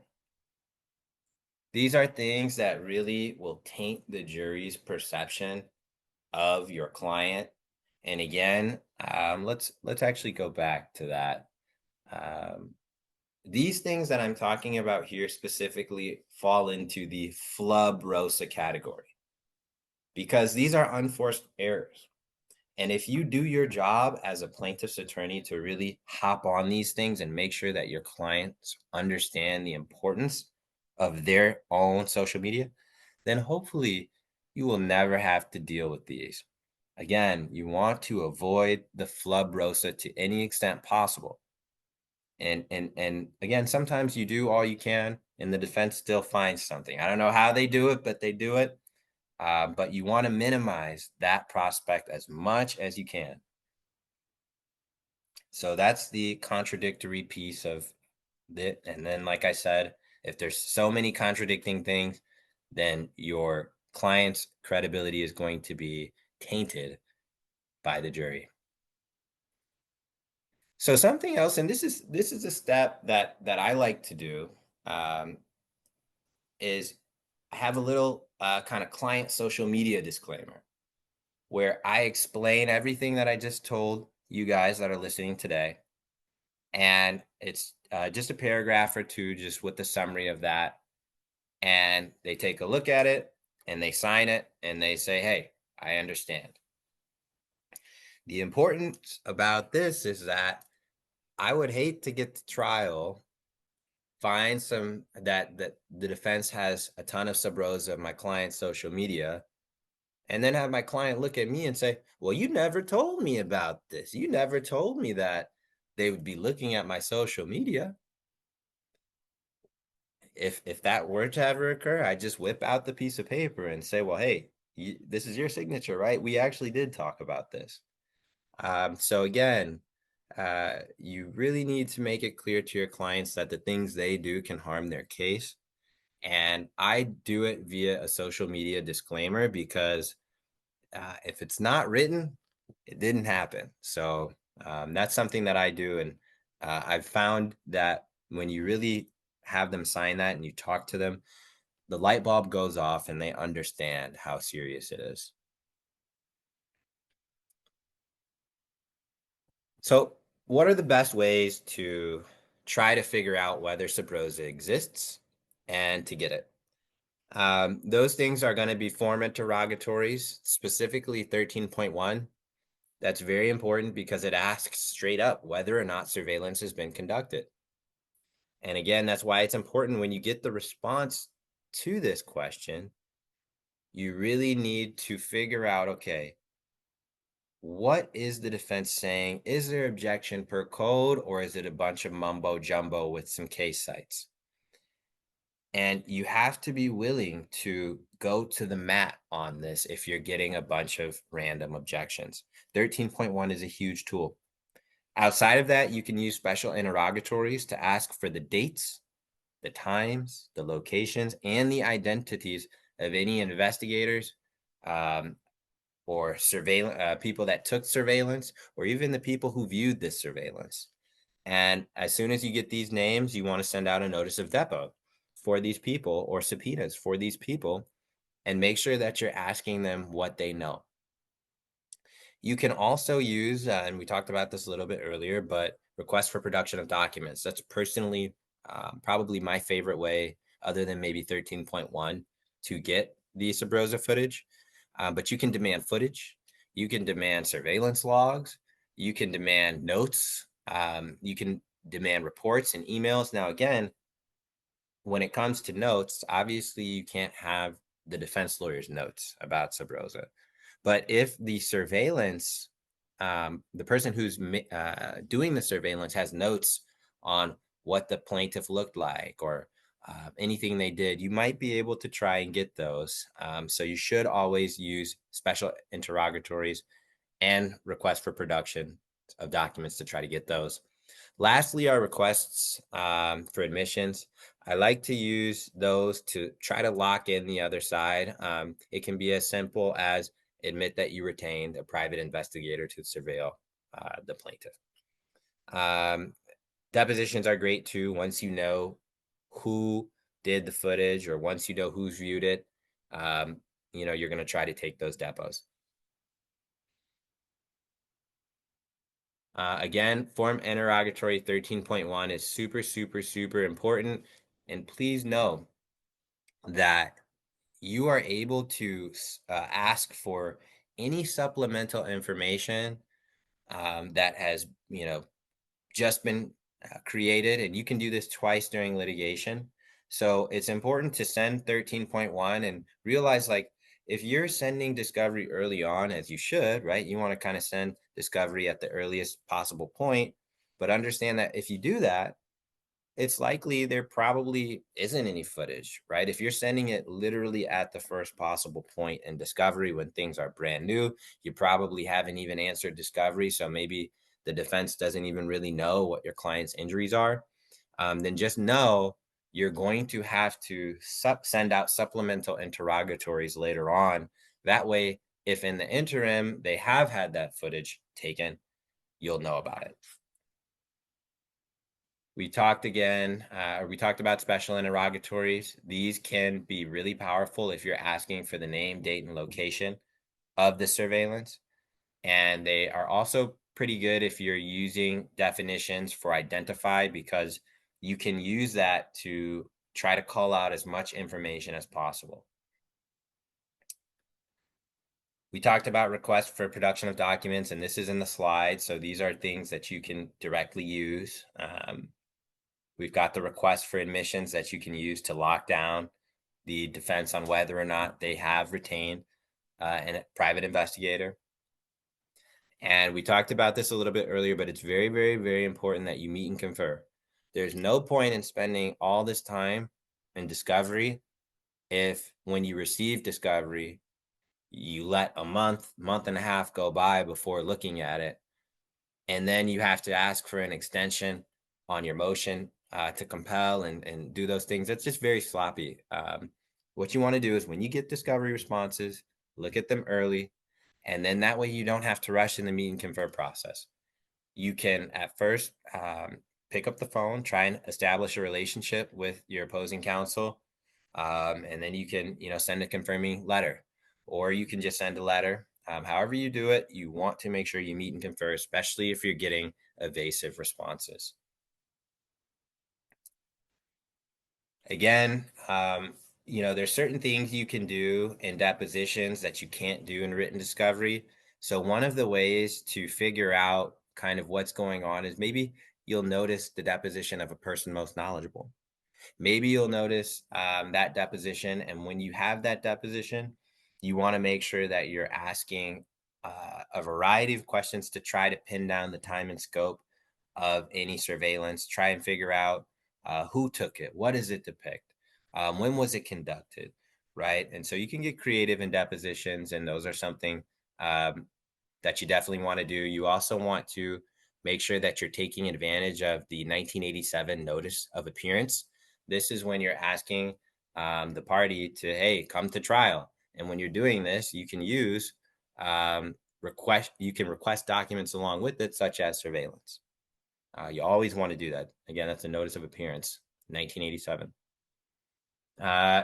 These are things that really will taint the jury's perception of your client. And again, let's actually go back to that. Um, these things that I'm talking about here specifically fall into the flub Rosa category because these are unforced errors. And if you do your job as a plaintiff's attorney to really hop on these things and make sure that your clients understand the importance of their own social media, then hopefully you will never have to deal with these. Again, you want to avoid the flub Rosa to any extent possible. And again, sometimes you do all you can and the defense still finds something. I don't know how they do it, but they do it. But you want to minimize that prospect as much as you can. So that's the contradictory piece of it. And then, like I said, if there's so many contradicting things, then your client's credibility is going to be tainted by the jury. So something else, and this is a step that I like to do, um, is I have a little kind of client social media disclaimer where I explain everything that I just told you guys that are listening today. And it's just a paragraph or two, just with the summary of that. And they take a look at it and they sign it and they say, hey, I understand. The importance about this is that I would hate to get to trial find some that the defense has a ton of sub rosa of my client's social media, and then have my client look at me and say, "Well, you never told me about this. You never told me that they would be looking at my social media." If that were to ever occur, I just whip out the piece of paper and say, "Well, hey, this is your signature, right? We actually did talk about this." So again, you really need to make it clear to your clients that the things they do can harm their case. And I do it via a social media disclaimer because if it's not written, it didn't happen. So that's something that I do. And I've found that when you really have them sign that and you talk to them, the light bulb goes off and they understand how serious it is. So, what are the best ways to try to figure out whether Sabrosa exists and to get it? Those things are going to be form interrogatories, specifically 13.1. That's very important because it asks straight up whether or not surveillance has been conducted. And again, that's why it's important when you get the response to this question, you really need to figure out, okay, what is the defense saying? Is there objection per code, or is it a bunch of mumbo jumbo with some case sites? And you have to be willing to go to the mat on this if you're getting a bunch of random objections. 13.1 is a huge tool. Outside of that, you can use special interrogatories to ask for the dates, the times, the locations, and the identities of any investigators, um, or surveillance people that took surveillance, or even the people who viewed this surveillance. And as soon as you get these names, you want to send out a notice of depot for these people or subpoenas for these people, and make sure that you're asking them what they know. You can also use, and we talked about this a little bit earlier, but request for production of documents. That's personally probably my favorite way, other than maybe 13.1, to get the Sabrosa footage. But you can demand footage. You can demand surveillance logs. You can demand notes. You can demand reports and emails. Now, again, when it comes to notes, obviously you can't have the defense lawyer's notes about Sabrosa. But if the surveillance, the person who's doing the surveillance has notes on what the plaintiff looked like, or anything they did, you might be able to try and get those. So you should always use special interrogatories and request for production of documents to try to get those. Lastly, our requests for admissions. I like to use those to try to lock in the other side. It can be as simple as admit that you retained a private investigator to surveil the plaintiff. Um, Depositions are great too. Once you know who did the footage, or once you know who's viewed it, you're going to try to take those depots. Again, form interrogatory 13.1 is super, super, super important. And please know that you are able to ask for any supplemental information that has, just been created, and you can do this twice during litigation. So it's important to send 13.1 and realize, like, if you're sending discovery early on, as you should, right? You want to kind of send discovery at the earliest possible point, but understand that if you do that, it's likely there probably isn't any footage, right? If you're sending it literally at the first possible point in discovery when things are brand new, you probably haven't even answered discovery. So maybe the defense doesn't even really know what your client's injuries are. Then just know you're going to have to send out supplemental interrogatories later on. That way, if in the interim they have had that footage taken, you'll know about it. We talked about special interrogatories. These can be really powerful if you're asking for the name, date, and location of the surveillance. And they are also pretty good if you're using definitions for identified, because you can use that to try to call out as much information as possible. We talked about requests for production of documents, and this is in the slide. So these are things that you can directly use. We've got the request for admissions that you can use to lock down the defense on whether or not they have retained a private investigator. And we talked about this a little bit earlier, but it's very, very, very important that you meet and confer. There's no point in spending all this time in discovery if when you receive discovery, you let a month, month and a half go by before looking at it. And then you have to ask for an extension on your motion to compel and do those things. That's just very sloppy. What you want to do is when you get discovery responses, look at them early, and then that way you don't have to rush in the meet and confer process. You can at first pick up the phone, try and establish a relationship with your opposing counsel, and then you can send a confirming letter, or you can just send a letter. However you do it, you want to make sure you meet and confer, especially if you're getting evasive responses. Again, there's certain things you can do in depositions that you can't do in written discovery. So one of the ways to figure out kind of what's going on is maybe you'll notice the deposition of a person most knowledgeable. Maybe you'll notice that deposition, and when you have that deposition, you want to make sure that you're asking a variety of questions to try to pin down the time and scope of any surveillance, try and figure out who took it, what does it depict, when was it conducted, right? And so you can get creative in depositions, and those are something um, that you definitely want to do. You also want to make sure that you're taking advantage of the 1987 notice of appearance. This is when you're asking the party to, hey, come to trial. And when you're doing this, you can use you can request documents along with it, such as surveillance. You always want to do that. Again, that's a notice of appearance, 1987. Uh,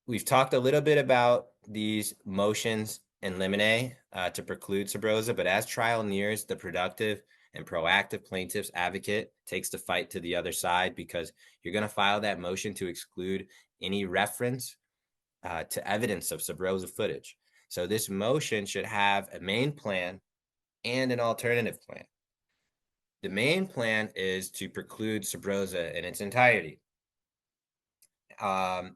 we've talked a little bit about these motions in limine to preclude sub rosa, but as trial nears, the productive and proactive plaintiff's advocate takes the fight to the other side, because you're going to file that motion to exclude any reference to evidence of sub rosa footage. So this motion should have a main plan and an alternative plan. The main plan is to preclude sub rosa in its entirety. Now,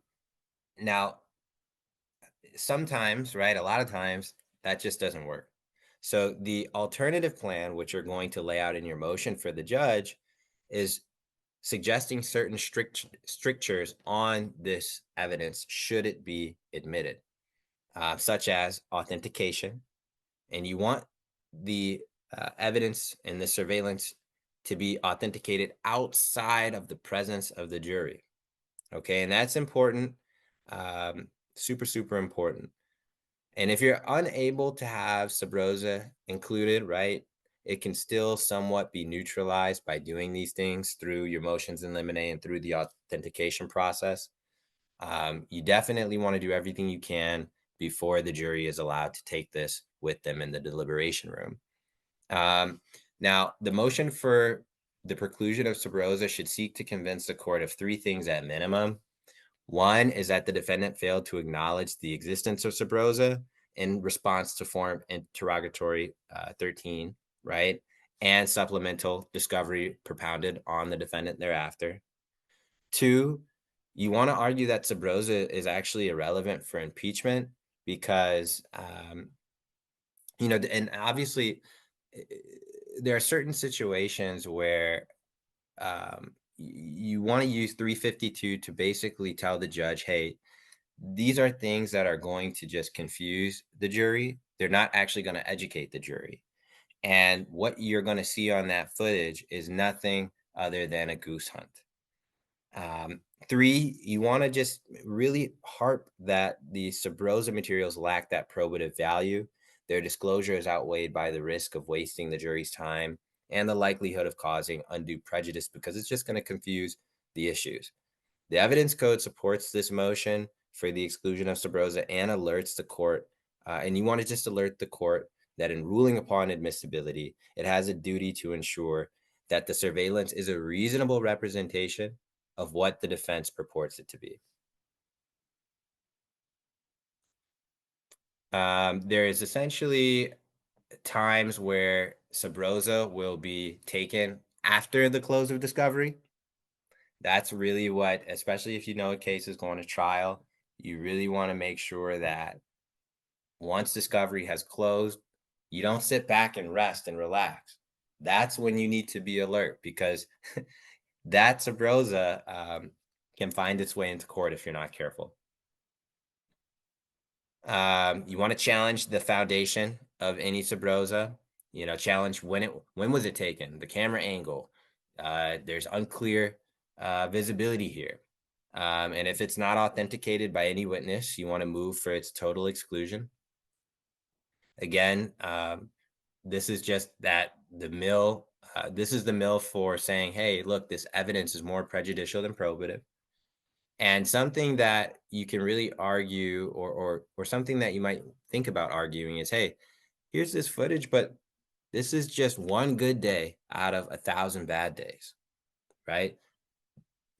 sometimes, right, a lot of times, that just doesn't work. So the alternative plan, which you're going to lay out in your motion for the judge, is suggesting certain strictures on this evidence should it be admitted, such as authentication. And you want the evidence and the surveillance to be authenticated outside of the presence of the jury. Okay, and that's important, super, super important. And if you're unable to have sub rosa included, right, it can still somewhat be neutralized by doing these things through your motions in limine and through the authentication process. You definitely want to do everything you can before the jury is allowed to take this with them in the deliberation room. Now, the motion for the preclusion of sub rosa should seek to convince the court of three things at minimum. One is that the defendant failed to acknowledge the existence of sub rosa in response to form interrogatory 13, right? And supplemental discovery propounded on the defendant thereafter. Two, you want to argue that sub rosa is actually irrelevant for impeachment because, and obviously there are certain situations where you want to use 352 to basically tell the judge, hey, these are things that are going to just confuse the jury. They're not actually going to educate the jury. And what you're going to see on that footage is nothing other than a goose hunt. Three, you want to just really harp that the sub rosa materials lack that probative value. Their disclosure is outweighed by the risk of wasting the jury's time and the likelihood of causing undue prejudice, because it's just going to confuse the issues. The evidence code supports this motion for the exclusion of sub rosa and alerts the court. And you want to just alert the court that in ruling upon admissibility, it has a duty to ensure that the surveillance is a reasonable representation of what the defense purports it to be. There is essentially times where sub rosa will be taken after the close of discovery. That's really what, especially if you know a case is going to trial, you really want to make sure that once discovery has closed, you don't sit back and rest and relax. That's when you need to be alert because that Sabrosa can find its way into court if you're not careful. You want to challenge the foundation of any Sabrosa. You know, challenge when was it taken, the camera angle. There's unclear visibility here, and if it's not authenticated by any witness, you want to move for its total exclusion. Again, this is just that the mill. This is the mill for saying, "Hey, look, this evidence is more prejudicial than probative." And something that you can really argue, or something that you might think about arguing, is, hey, here's this footage, but this is just one good day out of 1,000 bad days, right?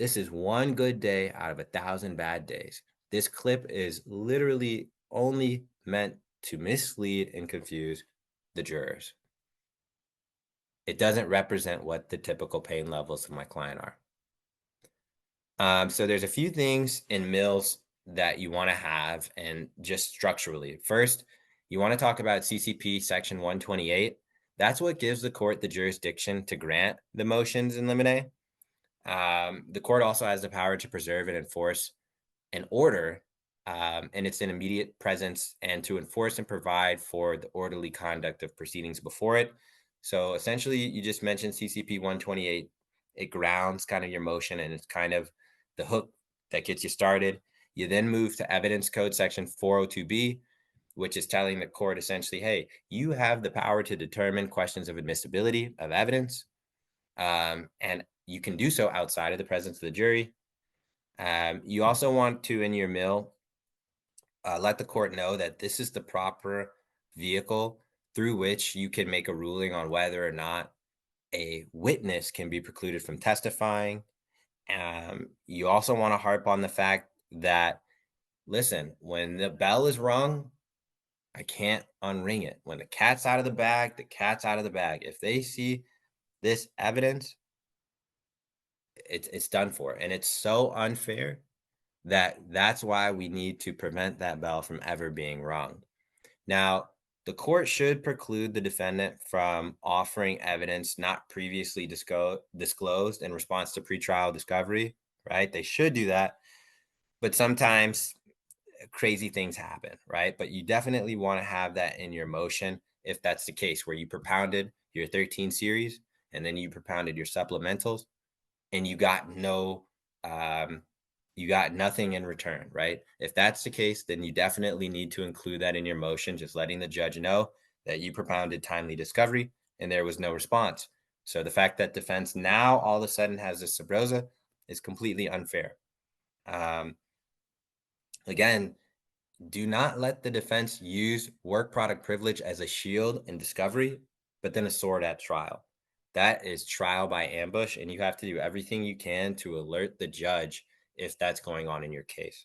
This is one good day out of 1,000 bad days. This clip is literally only meant to mislead and confuse the jurors. It doesn't represent what the typical pain levels of my client are. So there's a few things in mills that you want to have, and just structurally. First, you want to talk about CCP section 128. That's what gives the court the jurisdiction to grant the motions in limine. The court also has the power to preserve and enforce an order, and it's in immediate presence, and to enforce and provide for the orderly conduct of proceedings before it. So essentially, you just mentioned CCP 128. It grounds kind of your motion, and it's kind of the hook that gets you started. You then move to Evidence Code Section 402B, which is telling the court essentially, hey, you have the power to determine questions of admissibility of evidence, and you can do so outside of the presence of the jury. You also want to, in your mill, let the court know that this is the proper vehicle through which you can make a ruling on whether or not a witness can be precluded from testifying. You also want to harp on the fact that, listen, when the bell is rung, I can't unring it. When the cat's out of the bag, the cat's out of the bag. If they see this evidence, it's done for. And it's so unfair that's why we need to prevent that bell from ever being rung. Now, the court should preclude the defendant from offering evidence not previously disclosed in response to pretrial discovery, right? They should do that, but sometimes crazy things happen, right? But you definitely want to have that in your motion if that's the case, where you propounded your 13 series and then you propounded your supplementals and um, you got nothing in return, right? If that's the case, then you definitely need to include that in your motion, just letting the judge know that you propounded timely discovery and there was no response. So the fact that defense now all of a sudden has this Sabrosa is completely unfair. Um, Again, do not let the defense use work product privilege as a shield in discovery, but then a sword at trial. That is trial by ambush, and you have to do everything you can to alert the judge if that's going on in your case.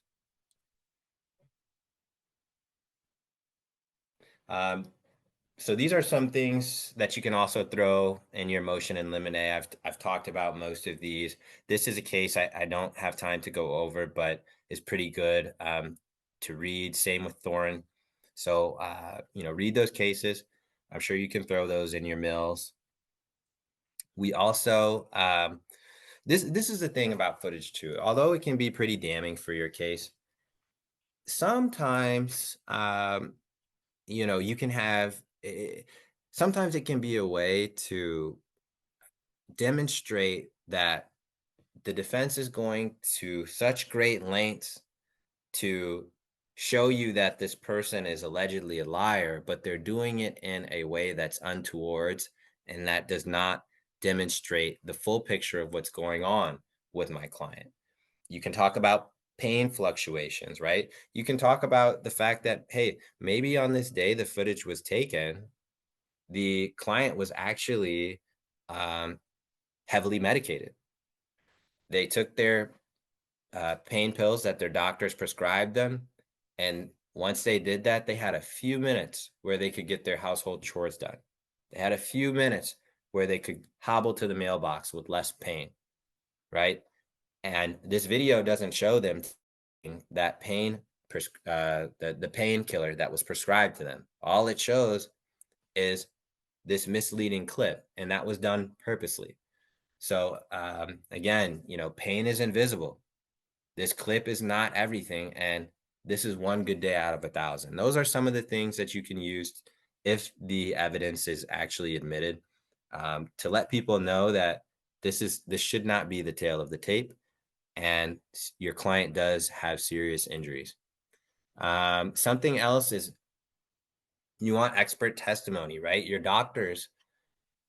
Um, so these are some things that you can also throw in your motion in limine. I've talked about most of these. This is a case I don't have time to go over, but is pretty good to read. Same with Thorne. So read those cases. I'm sure you can throw those in your mills. We also this is the thing about footage too. Although it can be pretty damning for your case, sometimes you can have. Sometimes it can be a way to demonstrate that the defense is going to such great lengths to show you that this person is allegedly a liar, but they're doing it in a way that's untowards and that does not demonstrate the full picture of what's going on with my client. You can talk about pain fluctuations, right? You can talk about the fact that, hey, maybe on this day the footage was taken, the client was actually um, heavily medicated. They took their pain pills that their doctors prescribed them. And once they did that, they had a few minutes where they could get their household chores done. They had a few minutes where they could hobble to the mailbox with less pain, right? And this video doesn't show them taking that the painkiller that was prescribed to them. All it shows is this misleading clip, and that was done purposely. So again, pain is invisible. This clip is not everything, and this is one good day out of 1,000. Those are some of the things that you can use if the evidence is actually admitted, to let people know that this should not be the tail of the tape, and your client does have serious injuries. Something else is you want expert testimony, right? Your doctors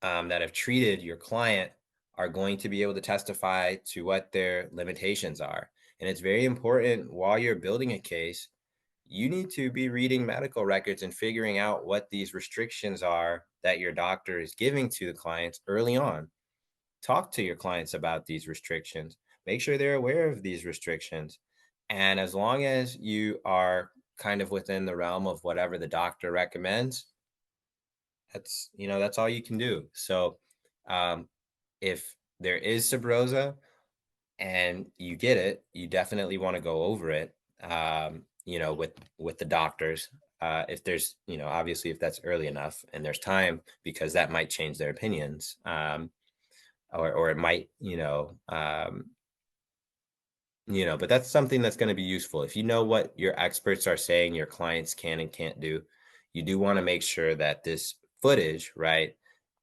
that have treated your client are going to be able to testify to what their limitations are. And it's very important while you're building a case, you need to be reading medical records and figuring out what these restrictions are that your doctor is giving to the clients early on. Talk to your clients about these restrictions. Make sure they're aware of these restrictions. And as long as you are kind of within the realm of whatever the doctor recommends, that's all you can do. So um, if there is sub rosa and you get it, you definitely want to go over it, with the doctors. If there's, obviously if that's early enough and there's time, because that might change their opinions, or it might, but that's something that's going to be useful. If you know what your experts are saying your clients can and can't do, you do want to make sure that this footage, right,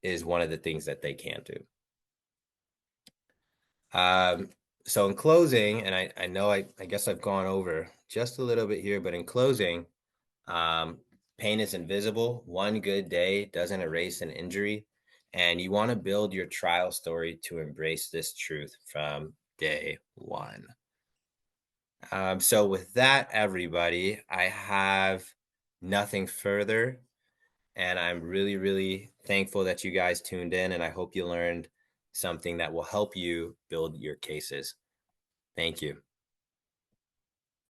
is one of the things that they can do. Um, so in closing, and I know I guess I've gone over just a little bit here, but in closing, um, pain is invisible. One good day doesn't erase an injury. And you want to build your trial story to embrace this truth from day one. So with that, everybody, I have nothing further. And I'm really, really thankful that you guys tuned in. And I hope you learned something that will help you build your cases. Thank you.